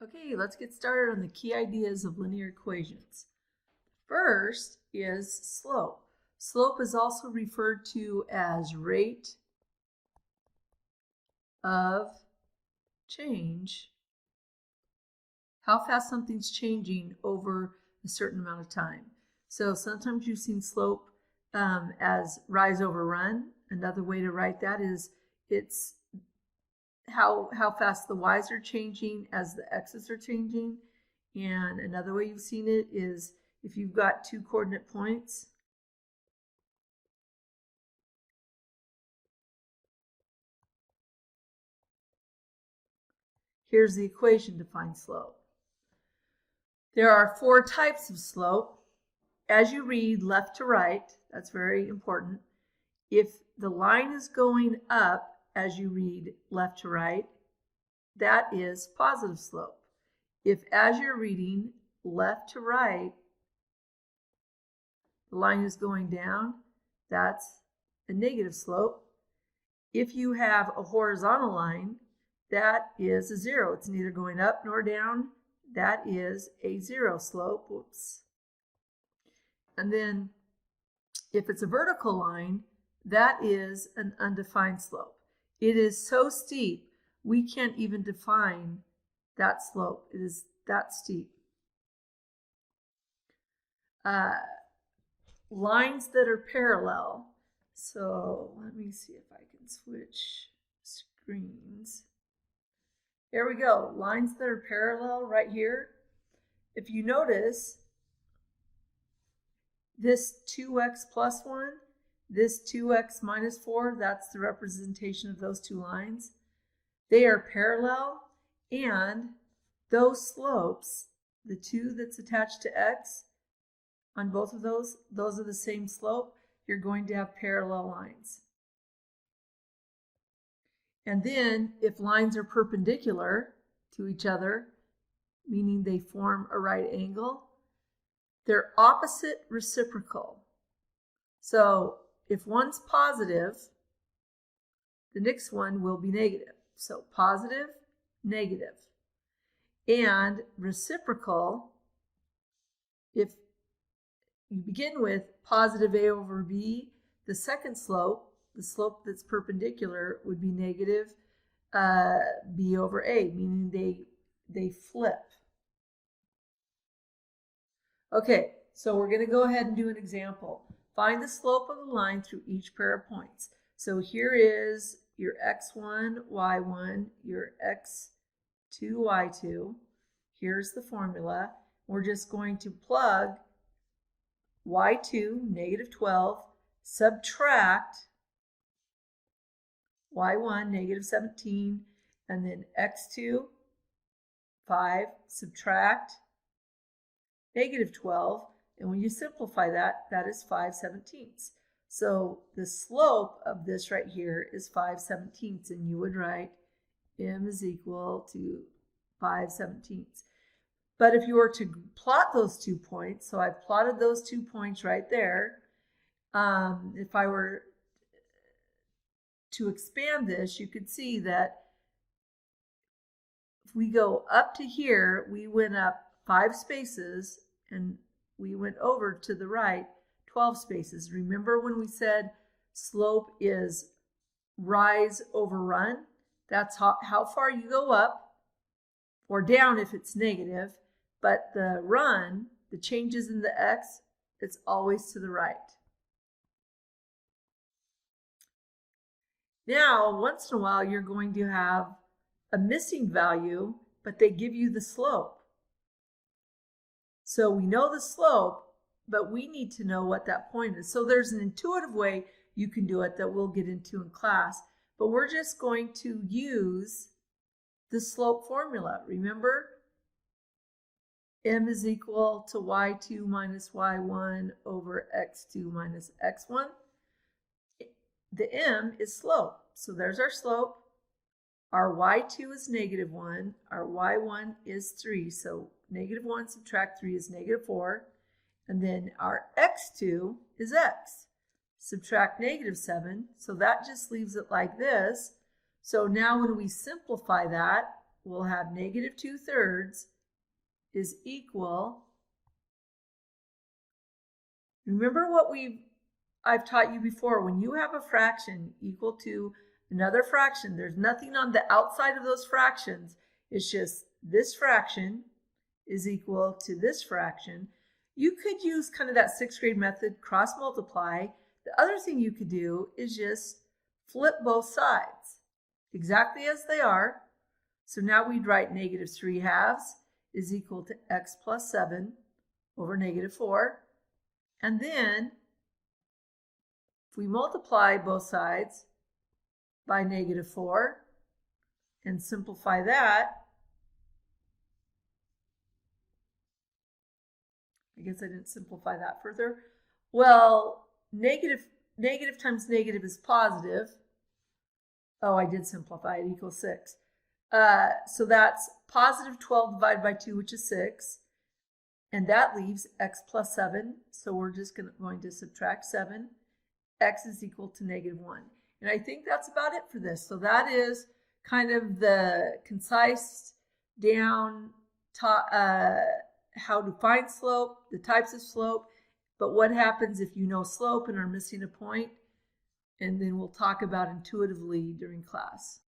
Okay, let's get started on the key ideas of linear equations. First is slope. Slope is also referred to as rate of change, how fast something's changing over a certain amount of time. So sometimes you've seen slope as rise over run. Another way to write that is it's how fast the y's are changing as the x's are changing. And another way you've seen it is if you've got two coordinate points, here's the equation to find slope. There are four types of slope. As you read left to right, that's very important. If the line is going up as you read left to right, that is positive slope. If as you're reading left to right, the line is going down, that's a negative slope. If you have a horizontal line, that is a zero. It's neither going up nor down. That is a zero slope. Whoops. And then if it's a vertical line, that is an undefined slope. It is so steep, we can't even define that slope. It is that steep. Lines that are parallel. So let me see if I can switch screens. There we go. Lines that are parallel right here. If you notice, this 2x plus 1, this 2x minus 4, that's the representation of those two lines. They are parallel, and those slopes, the 2 that's attached to x, on both of those are the same slope. You're going to have parallel lines. And then if lines are perpendicular to each other, meaning they form a right angle, they're opposite reciprocal. So if one's positive, the next one will be negative. So positive, negative. And reciprocal, if you begin with positive a over b, the second slope, the slope that's perpendicular, would be negative b over a, meaning they flip. Okay, so we're going to go ahead and do an example. Find the slope of the line through each pair of points. So here is your x1, y1, your x2, y2. Here's the formula. We're just going to plug y2, negative 12, subtract y1, negative 17, and then x2, 5, subtract negative 12, and when you simplify that, that is 5/17. So the slope of this right here is 5/17, and you would write m is equal to 5/17. But if you were to plot those 2 points, so I've plotted those 2 points right there. If I were to expand this, you could see that if we go up to here, we went up 5 spaces, and we went over to the right 12 spaces. Remember when we said slope is rise over run? That's how far you go up or down if it's negative, but the run, the changes in the x, it's always to the right. Now, once in a while, you're going to have a missing value, but they give you the slope. So we know the slope, but we need to know what that point is. So there's an intuitive way you can do it that we'll get into in class, but we're just going to use the slope formula. Remember, m is equal to y2 minus y1 over x2 minus x1. The m is slope. So there's our slope. Our y2 is negative 1. Our y1 is 3. So negative 1 subtract 3 is negative 4. And then our x2 is x. Subtract negative 7. So that just leaves it like this. So now when we simplify that, we'll have negative 2/3 is equal. Remember what I've taught you before. When you have a fraction equal to another fraction, there's nothing on the outside of those fractions. It's just this fraction is equal to this fraction. You could use kind of that 6th grade method, cross multiply. The other thing you could do is just flip both sides exactly as they are. So now we'd write negative 3/2 is equal to x plus 7 over negative 4. And then if we multiply both sides by negative 4 and simplify that, I guess I didn't simplify that further. Well, negative times negative is positive. Oh, I did simplify it, equals 6. So that's positive 12 divided by 2, which is 6. And that leaves x plus 7. So we're just going to subtract 7. X is equal to negative 1. And I think that's about it for this. So that is kind of the concise down how to find slope, the types of slope, but what happens if you know slope and are missing a point. And then we'll talk about intuitively during class.